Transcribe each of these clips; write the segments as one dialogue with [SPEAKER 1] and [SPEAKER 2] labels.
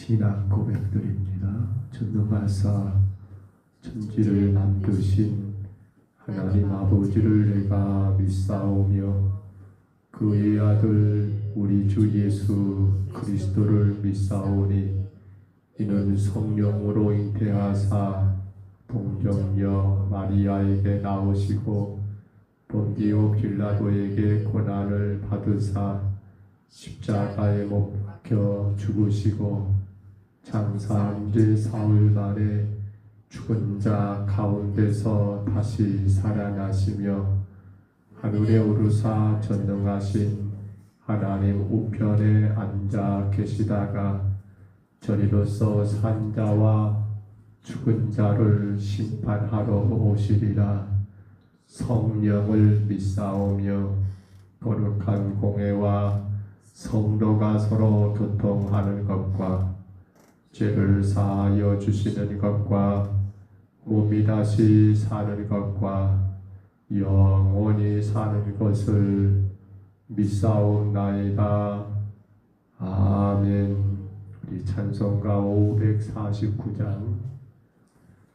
[SPEAKER 1] 신앙 고백드립니다. 전능하사 천지를 만드신 하나님 아버지를 내가 믿사오며 그의 아들 우리 주 예수 그리스도를 믿사오니 이는 성령으로 잉태하사 동정녀 마리아에게 나오시고 본디오 빌라도에게 고난을 받으사 십자가에 못 박혀 죽으시고 장사한 지 사흘 만에 죽은 자 가운데서 다시 살아나시며 하늘에 오르사 전능하신 하나님 우편에 앉아 계시다가 저리로서 산 자와 죽은 자를 심판하러 오시리라. 성령을 믿사오며 거룩한 공회와 성도가 서로 교통하는 것과 죄를 사하여 주시는 것과 몸이 다시 사는 것과 영원히 사는 것을 믿사옵나이다. 아멘. 우리 찬송가 549장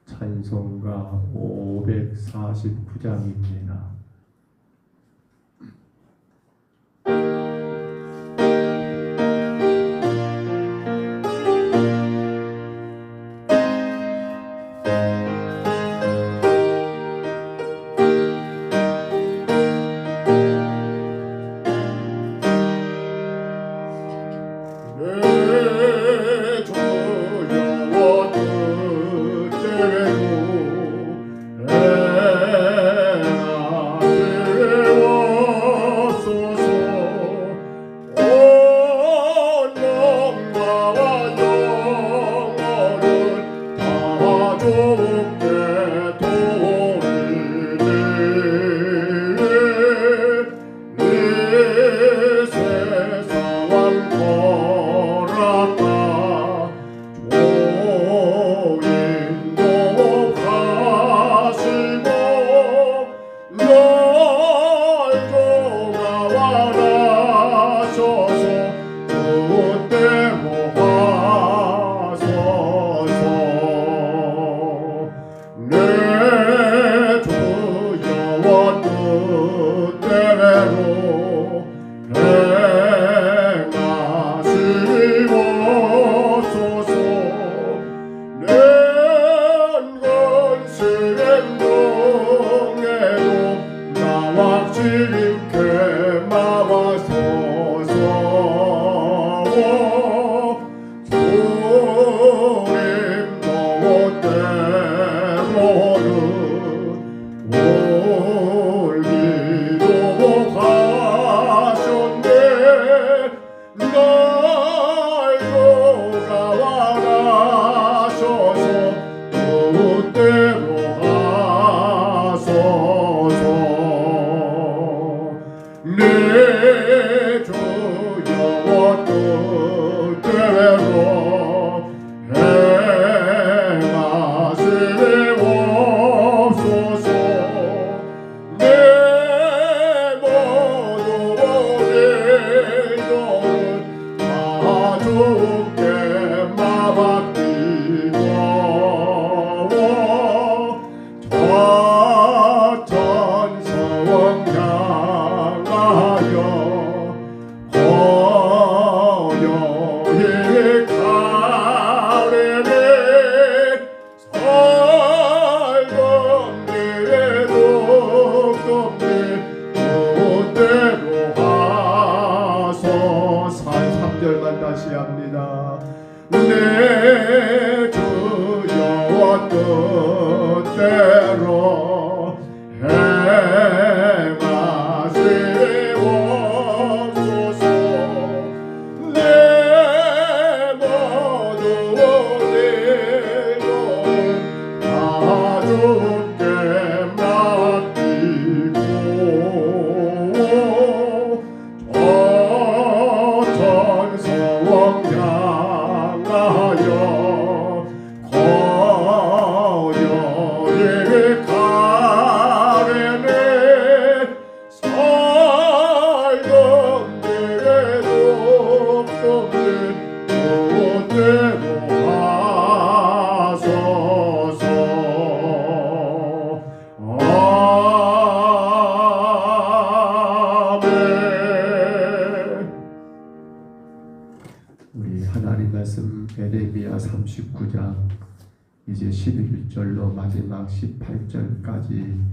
[SPEAKER 1] 찬송가 549장입니다. 39장 이제 11절로 마지막 18절까지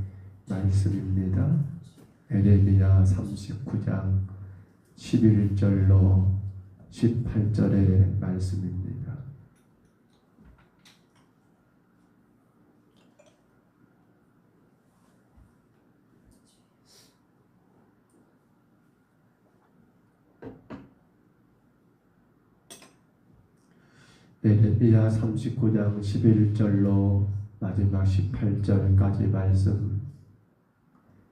[SPEAKER 1] 말씀입니다. 에레미야 39장 11절로 18절의 말씀입니다. 에레미야 39장 11절로 마지막 18절까지 말씀,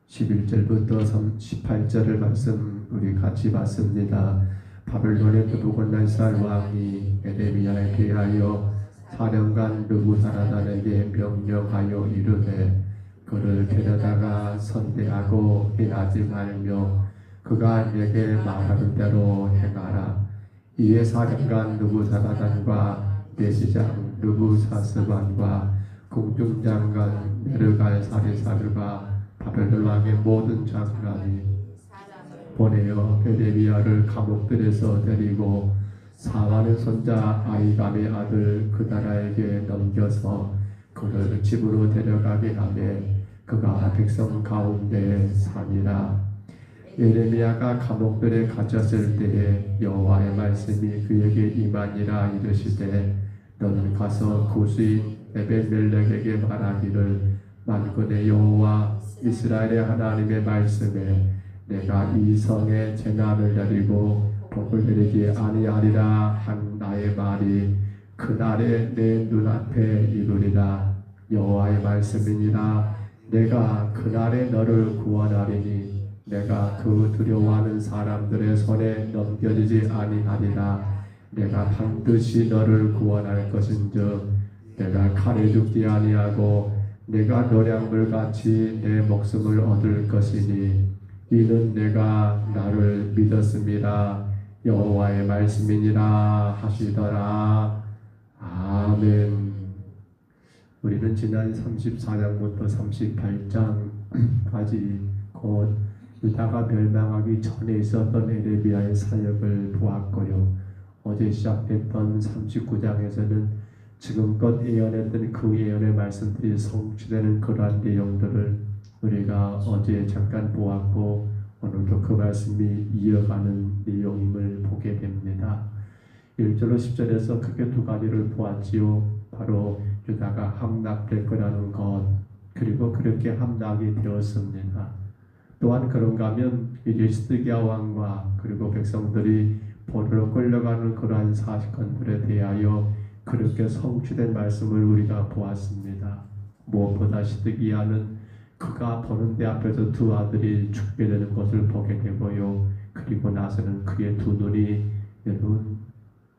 [SPEAKER 1] 11절부터 18절의 말씀 우리 같이 봤습니다. 바벨론의 느부갓네살 왕이 에레미야에 대하여 사령관 느부사라단에게 명령하여 이르되 그를 데려다가 선대하고 해하지 말며 그가 내게 말하는 대로 행하라. 이에 사령관 느부사라단과 대제장 느부사스반과 궁중장관 네르갈사리사르가 바벨론 왕의 모든 장관이 보내어 에레미야를 감옥들에서 데리고 사만의 손자 아이감의 아들 그다라에게 넘겨서 그를 집으로 데려가게 하며 그가 백성 가운데 사니라. 에레미야가 감옥들에 갇혔을 때에 여호와의 말씀이 그에게 임하니라. 이르시되 너는 가서 구스인 에벤멜렉에게 말하기를 만군의 여호와 이스라엘의 하나님의 말씀에 내가 이 성에 재난을 내리고 복을 내리지 아니하리라 한 나의 말이 그날에 내 눈앞에 이루리라. 여호와의 말씀이니라. 내가 그날에 너를 구원하리니 내가 그 두려워하는 사람들의 손에 넘겨지지 아니하리라. 내가 반드시 너를 구원할 것인즉 내가 칼에 죽지 아니하고 내가 노량물같이 내 목숨을 얻을 것이니 이는 내가 나를 믿었음이라. 여호와의 말씀이니라 하시더라. 아멘. 우리는 지난 34장부터 38장까지 곧 유다가 멸망하기 전에 있었던 에레미야의 사역을 보았고요. 어제 시작됐던 39장에서는 지금껏 예언했던 그 예언의 말씀들이 성취되는 그러한 내용들을 우리가 어제 잠깐 보았고 오늘도 그 말씀이 이어가는 내용임을 보게 됩니다. 1절로 10절에서 크게 두 가지를 보았지요. 바로 유다가 함락될 거라는 것, 그리고 그렇게 함락이 되었습니다. 또한 그런가 하면 이제 시드기야 왕과 그리고 백성들이 포로로 끌려가는 그러한 사건들에 대하여 그렇게 성취된 말씀을 우리가 보았습니다. 무엇보다 시드기야는 그가 보는 데 앞에서 두 아들이 죽게 되는 것을 보게 되고요. 그리고 나서는 그의 두 눈이 여러분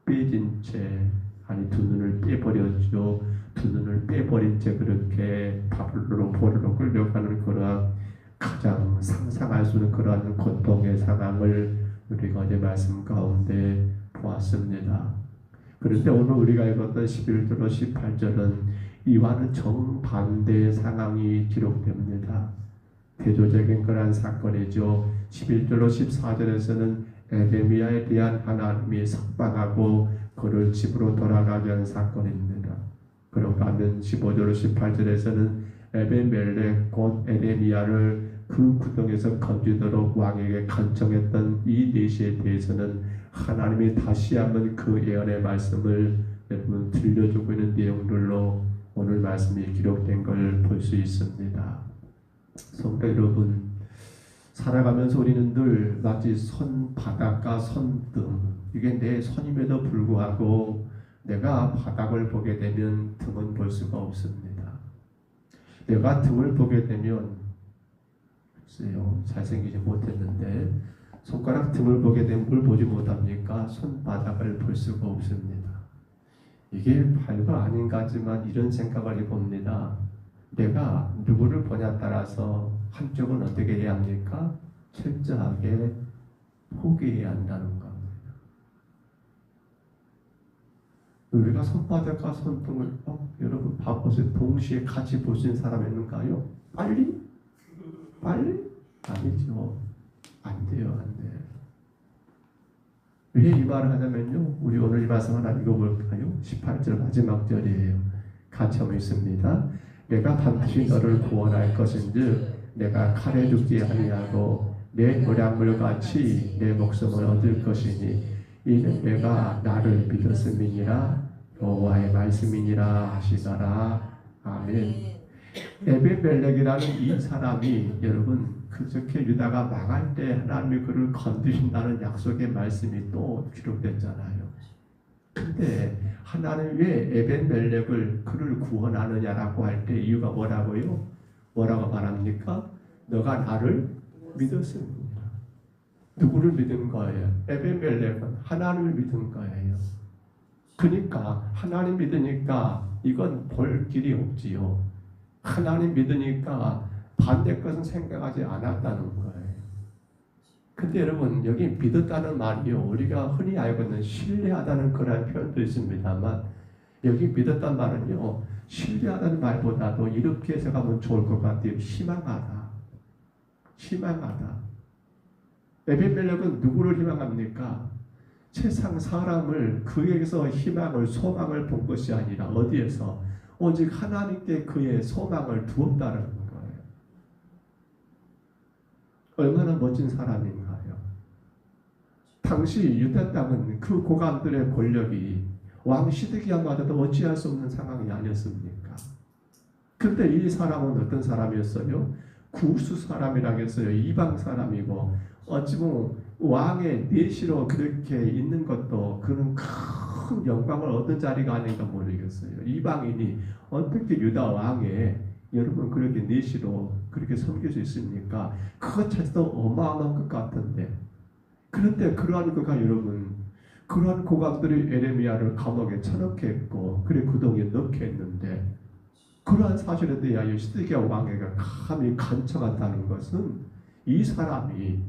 [SPEAKER 1] 빼진 채, 아니 두 눈을 빼버렸죠. 두 눈을 빼버린 채 그렇게 바벨론으로 포로로 끌려가는 그러한 가장 상상할 수 없는 그러한 고통의 상황을 우리가 어제 말씀 가운데 보았습니다. 그런데 오늘 우리가 읽었던 11절로 18절은 이와는 정반대의 상황이 기록됩니다. 대조적인 그러한 사건이죠. 11절로 14절에서는 에레미야에 대한 하나님이 석방하고 그를 집으로 돌아가게 한 사건입니다. 그런가 하면 15절로 18절에서는 에벤멜렉 곧 에레미야를 그 구덩이에서 건지도록 왕에게 간청했던 이 내시에 대해서는 하나님이 다시 한번 그 예언의 말씀을 여러분 들려주고 있는 내용들로 오늘 말씀이 기록된 걸 볼 수 있습니다. 성도 여러분, 살아가면서 우리는 늘 마치 손바닥과 손등, 이게 내 손임에도 불구하고 내가 바닥을 보게 되면 등은 볼 수가 없습니다. 내가 등을 보게 되면 글쎄요, 잘생기지 못했는데 손가락 등을 보게 되면 뭘 보지 못합니까? 손바닥을 볼 수가 없습니다. 이게 발과 아닌가 하지만 이런 생각을 해봅니다. 내가 누구를 보냐에 따라서 한쪽은 어떻게 해야 합니까? 철저하게 포기해야 한다는 겁니다. 우리가 손바닥과 손등을 여러분 봐보세요. 동시에 같이 보신 사람 있는가요? 빨리? 아니죠. 안 돼요. 왜 이 말을 하냐면요, 우리 오늘 이 말씀 하나 읽어볼까요? 18절 마지막 절이에요. 같이 한번 읽습니다. 내가 반드시 너를 구원할 것인즉 내가 칼에 죽지 아니하고 내 노량물 같이 내 목숨을 얻을 것이니 이는 내가 나를 믿었음이니라. 여호와의 말씀이니라 하시더라. 아멘. 에벤멜렉이라는 이 사람이 여러분 그렇게 유다가 망할 때 하나님이 그를 건드린다는 약속의 말씀이 또 기록됐잖아요. 근데 하나님 왜 에벤멜렉을 그를 구원하느냐라고 할 때 이유가 뭐라고요? 뭐라고 말합니까? 너가 나를 믿었습니다. 누구를 믿은 거예요? 에벤멜렉은 하나님을 믿은 거예요. 그러니까 하나님 믿으니까 이건 볼 길이 없지요. 하나님 믿으니까 반대 것은 생각하지 않았다는 거예요. 근데 여러분 여기 믿었다는 말이요, 우리가 흔히 알고 있는 신뢰하다는 그런 표현도 있습니다만 여기 믿었다는 말은요, 신뢰하다는 말보다도 이렇게 해석하면 좋을 것 같아요. 희망하다. 희망하다. 에벤멜렉은 누구를 희망합니까? 세상 사람을 그에게서 희망을 소망을 본 것이 아니라 어디에서? 오직 하나님께 그의 소망을 두었다는 거예요. 얼마나 멋진 사람인가요? 당시 유다 땅은 그 고관들의 권력이 왕 시드기야마저도 어찌할 수 없는 상황이 아니었습니까? 근데 이 사람은 어떤 사람이었어요? 구수 사람이라겠어요. 이방 사람이고 어찌 보면 왕의 내시로 그렇게 있는 것도 그런 큰 영광을 얻은 자리가 아닌가 모르겠어요. 이방인이 어떻게 유다 왕의 여러분 그렇게 내시로 그렇게 섬길 수 있습니까? 그것 자체도 어마어마한 것 같은데, 그런데 그러한 그가 여러분 그러한 고관들이 에레미야를 감옥에 쳐넣게 했고 그래 구덩이에 넣게 했는데 그러한 사실에 대하여 시드기야 왕에게 감히 간청한다는 것은 이 사람이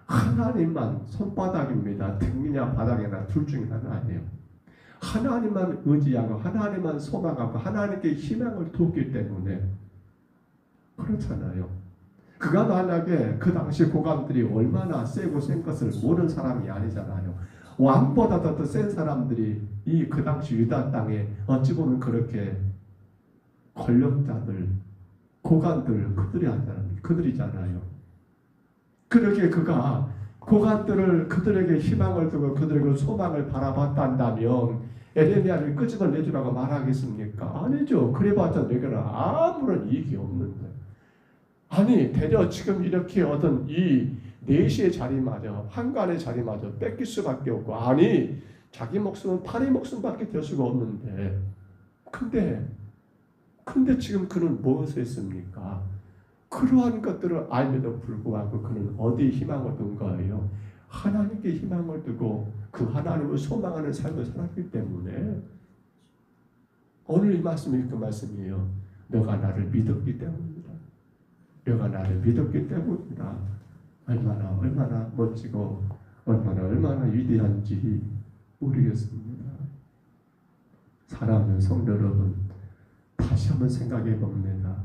[SPEAKER 1] 하나님만 손바닥입니다. 등이냐 바닥이나 둘 중에 하나예요. 하나님만 의지하고 하나님만 소망하고 하나님께 희망을 두었기 때문에 그렇잖아요. 그가 만약에 그 당시 고관들이 얼마나 세고 센 것을 모르는 사람이 아니잖아요. 왕보다도 더 센 사람들이 이 그 당시 유다 땅에 어찌 보면 그렇게 권력자들, 고관들 그들이잖아요. 그렇게 그가 고관들을 그들에게 희망을 두고 그들에게 소망을 바라봤단다면 에레미야를 끄집어내주라고 말하겠습니까? 아니죠. 그래봤자 내게는 아무런 이익이 없는데. 아니 되려 지금 이렇게 얻은 이 내시의 자리마저 환관의 자리마저 뺏길 수밖에 없고, 아니 자기 목숨은 파리 목숨밖에 될 수가 없는데 근데 지금 그는 무엇을 했습니까? 그러한 것들을 알면도 불구하고 그는 어디에 희망을 둔 거예요? 하나님께 희망을 두고 그 하나님을 소망하는 삶을 살았기 때문에 오늘 이 말씀이 그 말씀이에요. 너가 나를 믿었기 때문이다. 너가 나를 믿었기 때문이다. 얼마나 멋지고 얼마나 위대한지 모르겠습니다. 사랑하는 성도 여러분, 다시 한번 생각해 봅니다.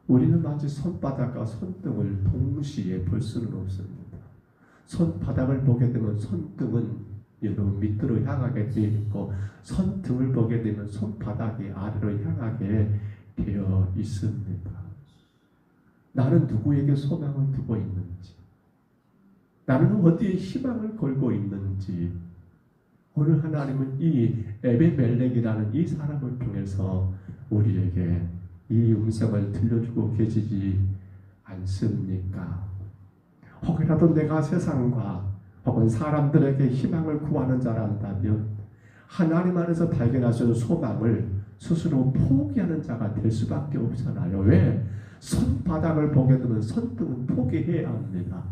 [SPEAKER 1] 우리는 마치 손바닥과 손등을 동시에 볼 수는 없습니다. 손바닥을 보게 되면 손등은 여러분 밑으로 향하게 되어 있고, 손등을 보게 되면 손바닥이 아래로 향하게 되어 있습니다. 나는 누구에게 소망을 두고 있는지, 나는 어디에 희망을 걸고 있는지, 오늘 하나님은 이 에벤멜렉이라는 이 사람을 통해서 우리에게 이 음성을 들려주고 계시지 않습니까? 혹이라도 내가 세상과 혹은 사람들에게 희망을 구하는 자란다면 하나님 안에서 발견하시는 소망을 스스로 포기하는 자가 될 수밖에 없잖아요. 왜? 손바닥을 보게 되면 손등은 포기해야 합니다.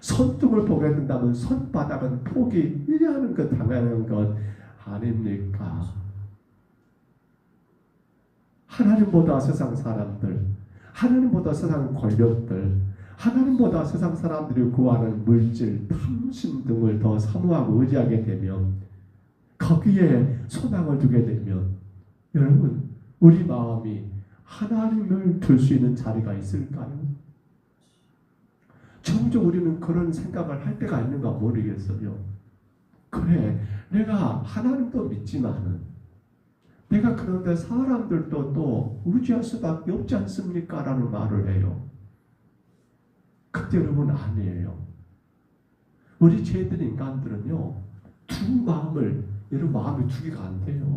[SPEAKER 1] 손등을 보게 된다면 손바닥은 포기해야 하는 것, 당연한 것 아닙니까? 하나님보다 세상 사람들, 하나님보다 세상 권력들, 하나님보다 세상 사람들이 구하는 물질, 탐심 등을 더 사모하고 의지하게 되면, 거기에 소망을 두게 되면 여러분 우리 마음이 하나님을 둘 수 있는 자리가 있을까요? 종종 우리는 그런 생각을 할 때가 있는가 모르겠어요. 그래, 내가 하나님도 믿지만은 내가 그런데 사람들도 또 의지할 수밖에 없지 않습니까? 라는 말을 해요. 그때 여러분 아니에요. 우리 죄들 인간들은요, 여러분 마음이 두 개가 안 돼요.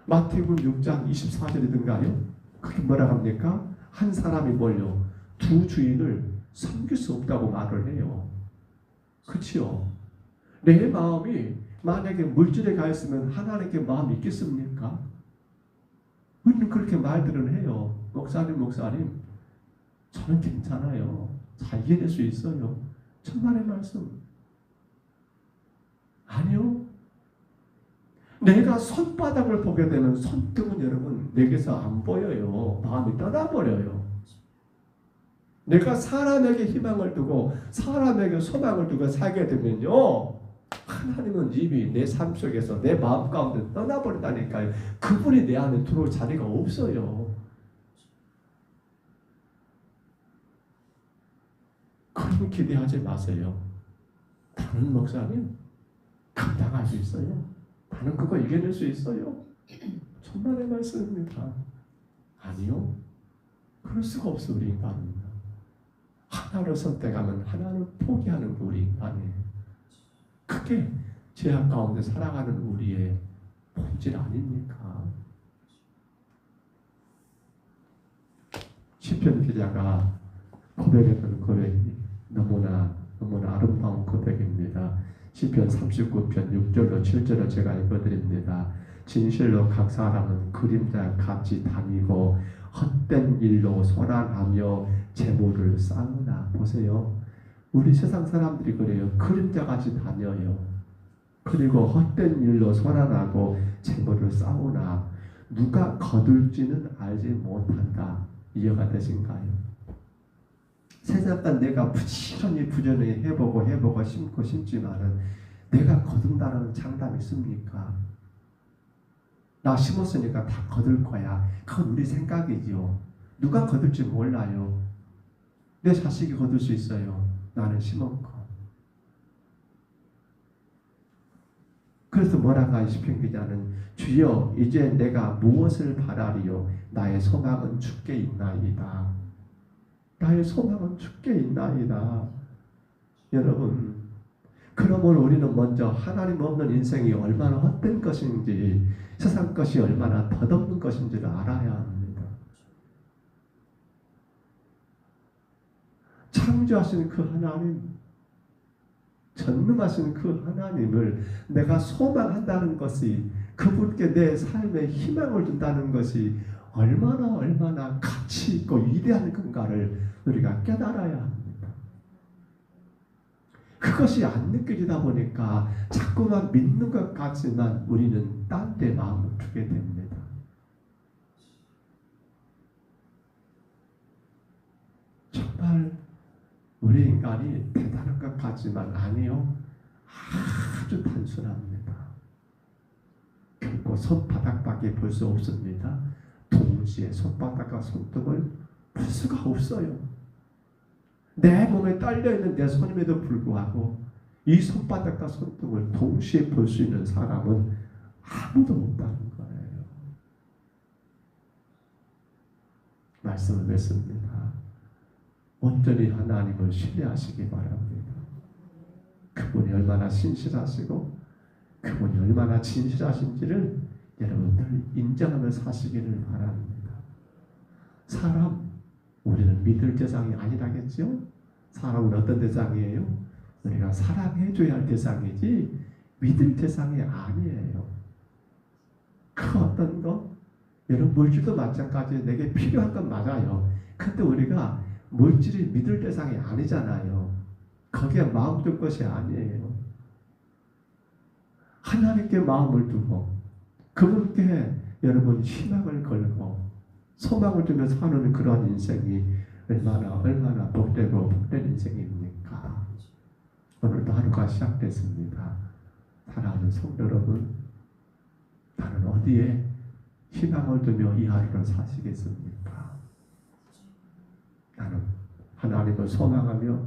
[SPEAKER 1] 마태복음 6장 24절이든가요? 그게 뭐라 합니까? 한 사람이 뭘요? 두 주인을 섬길 수 없다고 말을 해요. 그렇죠? 내 마음이 만약에 물질에 가 있으면 하나님께 마음이 있겠습니까? 우리는 그렇게 말들은 해요. 목사님 저는 괜찮아요. 잘 이해될 수 있어요. 천만의 말씀. 아니요. 내가 손바닥을 보게 되는 손등은 여러분 내게서 안 보여요. 마음이 떠나버려요. 내가 사람에게 희망을 두고 사람에게 소망을 두고 살게 되면요, 하나님은 이미 내 삶 속에서 내 마음 가운데 떠나버린다니까요. 그분이 내 안에 들어올 자리가 없어요. 그럼 기대하지 마세요. 다른 목사님 감당할 수 있어요. 나는 그거 이겨낼 수 있어요. 천만의 말씀입니다. 아니요. 그럴 수가 없어. 우리 인간은. 하나를 선택하면 하나를 포기하는 우리 인간이에요. 그게 죄악 가운데 살아가는 우리의 본질 아닙니까? 시편 기자가 고백했던 고백이 너무나 아름다운 고백입니다. 시편 39편 6절로 7절로 제가 읽어드립니다. 진실로 각 사람은 그림자 같이 다니고 헛된 일로 소란하며 재물을 쌓으나. 보세요. 우리 세상 사람들이 그래요. 그림자같이 다녀요. 그리고 헛된 일로 소란하고 재물을 쌓으나 누가 거둘지는 알지 못한다. 이해가 되신가요? 세상간 내가 부지런히 해보고 심지만은 내가 거둔다는 장담이 있습니까? 나 심었으니까 다 거둘 거야. 그건 우리 생각이지요. 누가 거둘지 몰라요. 내 자식이 거둘 수 있어요. 나는 심었고. 그래서 뭐라가 시편 기자는 주여 이제 내가 무엇을 바라리요? 나의 소망은 주께 있나이다. 나의 소망은 주께 있나이다. 여러분, 그러면 우리는 먼저 하나님 없는 인생이 얼마나 헛된 것인지, 세상 것이 얼마나 덧없는 것인지를 알아야 합니다. 창조하신 그 하나님, 전능하신 그 하나님을 내가 소망한다는 것이, 그분께 내 삶에 희망을 준다는 것이 얼마나 가치 있고 위대한 건가를 우리가 깨달아야 합니다. 그것이 안 느껴지다 보니까 자꾸만 믿는 것 같지만 우리는 딴 데 마음을 두게 됩니다. 정말 우리 인간이 대단한 것 같지만 아니요. 아주 단순합니다. 결코 손바닥밖에 볼 수 없습니다. 동시에 손바닥과 손등을 볼 수가 없어요. 내 몸에 딸려있는 내 손임에도 불구하고 이 손바닥과 손등을 동시에 볼 수 있는 사람은 아무도 없다는 거예요. 말씀을 맺습니다. 온전히 하나님을 신뢰하시기 바랍니다. 그분이 얼마나 신실하시고 그분이 얼마나 진실하신지를 여러분들 인정하며 사시기를 바랍니다. 사람, 우리는 믿을 대상이 아니라겠죠? 사람은 어떤 대상이에요? 우리가 사랑해줘야 할 대상이지 믿을 대상이 아니에요. 그 어떤 것? 여러분 물질도 마찬가지예요. 내게 필요한 건 맞아요. 근데 우리가 물질이 믿을 대상이 아니잖아요. 거기에 마음 둘 것이 아니에요. 하나님께 마음을 두고 그분께 여러분 희망을 걸고 소망을 두며 사는 그런 인생이 얼마나 복된 인생입니까? 오늘도 하루가 시작됐습니다. 사랑하는 성도 여러분, 나는 어디에 희망을 두며 이 하루를 사시겠습니까? 나는 하나님 하나님을 소망하며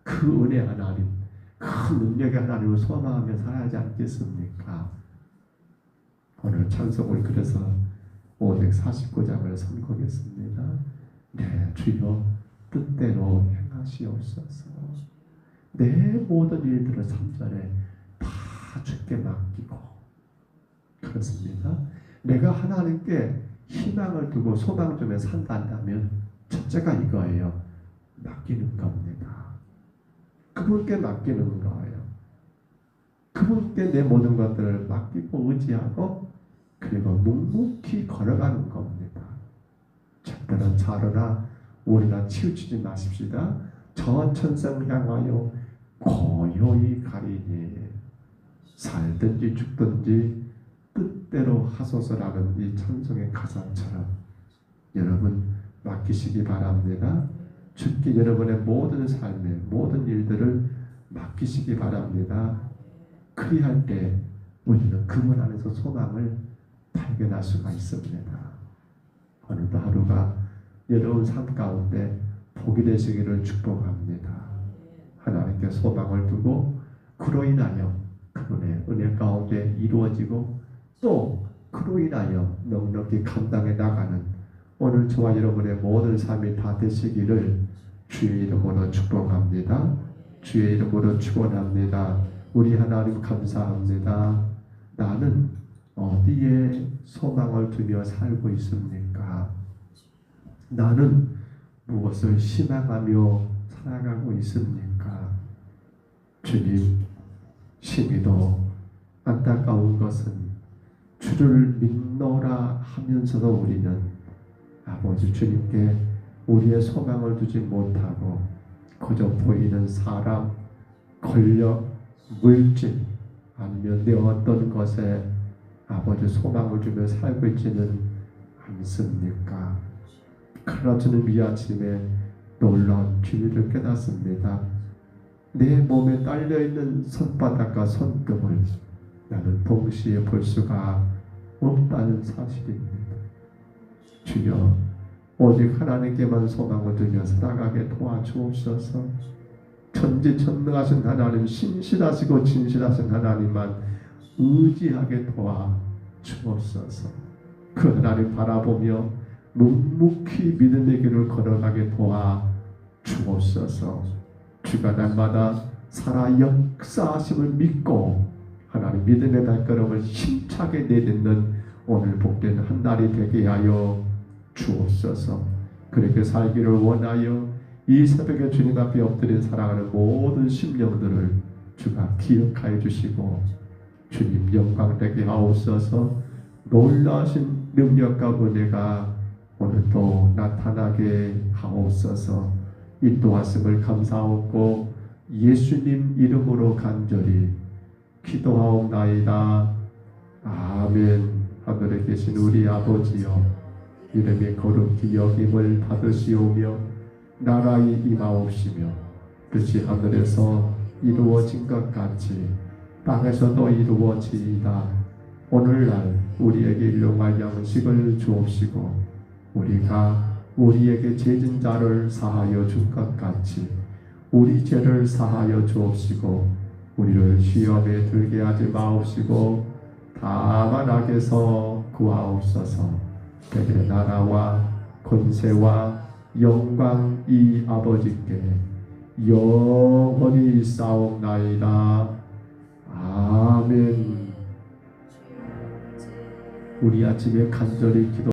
[SPEAKER 1] 그 은혜 하나님, 그 능력의 하나님을 소망하며 살아야 하지 않겠습니까? 오늘 찬송을 그래서 549장을 선곡했습니다. 네, 주여 뜻대로 행하시옵소서. 내 모든 일들을 3절에 다 주께 맡기고, 그렇습니다. 내가 하나님께 희망을 두고 소망 주며 산다면 첫째가 이거예요. 맡기는 겁니다. 그분께 맡기는 거예요. 그분께 내 모든 것들을 맡기고 의지하고 그리고 묵묵히 걸어가는 겁니다. 적들은 자르나 오리나 치우치지 마십시다. 저 천성 향하여 고요히 가리니 살든지 죽든지 뜻대로 하소서라는 이 찬송의 가사처럼 여러분 맡기시기 바랍니다. 주께 여러분의 모든 삶의 모든 일들을 맡기시기 바랍니다. 그리할 때 우리는 그분 안에서 소망을 발견할 수가 있습니다. 오늘도 하루가 여러분 삶 가운데 복이 되시기를 축복합니다. 하나님께 소망을 두고 그로 인하여 그분의 은혜 가운데 이루어지고 또 그로 인하여 넉넉히 감당해 나가는 오늘 저와 여러분의 모든 삶이 다 되시기를 주의 이름으로 축복합니다. 주의 이름으로 축원합니다. 우리 하나님 감사합니다. 나는 어디에 소망을 두며 살고 있습니까? 나는 무엇을 희망하며 살아가고 있습니까? 주님, 심히도 안타까운 것은 주를 믿노라 하면서도 우리는 아버지 주님께 우리의 소망을 두지 못하고 그저 보이는 사람, 권력, 물질 아니면 내 어떤 것에 아버지 소망을 주며 살고 있지는 않습니까? 그러나 저는 이 아침에 놀라운 진리를 깨닫습니다. 내 몸에 딸려있는 손바닥과 손금을 나는 동시에 볼 수가 없다는 사실입니다. 주여, 오직 하나님께만 소망을 두며 살아가게 도와주옵소서. 천지천능하신 하나님, 신실하시고 진실하신 하나님만 의지하게 도와주옵소서. 그 하나님 바라보며 묵묵히 믿음의 길을 걸어가게 도와주옵소서. 주가 날마다 살아 역사하심을 믿고 하나님 믿음의 발걸음을 힘차게 내딛는 오늘 복된 한 날이 되게 하여 주옵소서. 그렇게 살기를 원하여 이 새벽에 주님 앞에 엎드린 사랑하는 모든 심령들을 주가 기억하여 주시고 주님 영광 되게 하옵소서. 놀라신 능력과 은혜가 오늘도 나타나게 하옵소서. 인도하심을 감사하고 예수님 이름으로 간절히 기도하옵나이다. 아멘. 하늘에 계신 우리 아버지여, 이름이 거룩히 여김을 받으시오며 나라의 임하옵시며 뜻이 하늘에서 이루어진 것 같이 땅에서도 이루어지이다. 오늘날 우리에게 일용할 양식을 주옵시고 우리가 우리에게 죄진 자를 사하여 준 것 같이 우리 죄를 사하여 주옵시고 우리를 시험에 들게 하지 마옵시고 다만 악에서 구하옵소서. 대개 나라와 권세와 영광이 아버지께 영원히 싸움나이다. 아멘. 우리 아침에 간절히 기도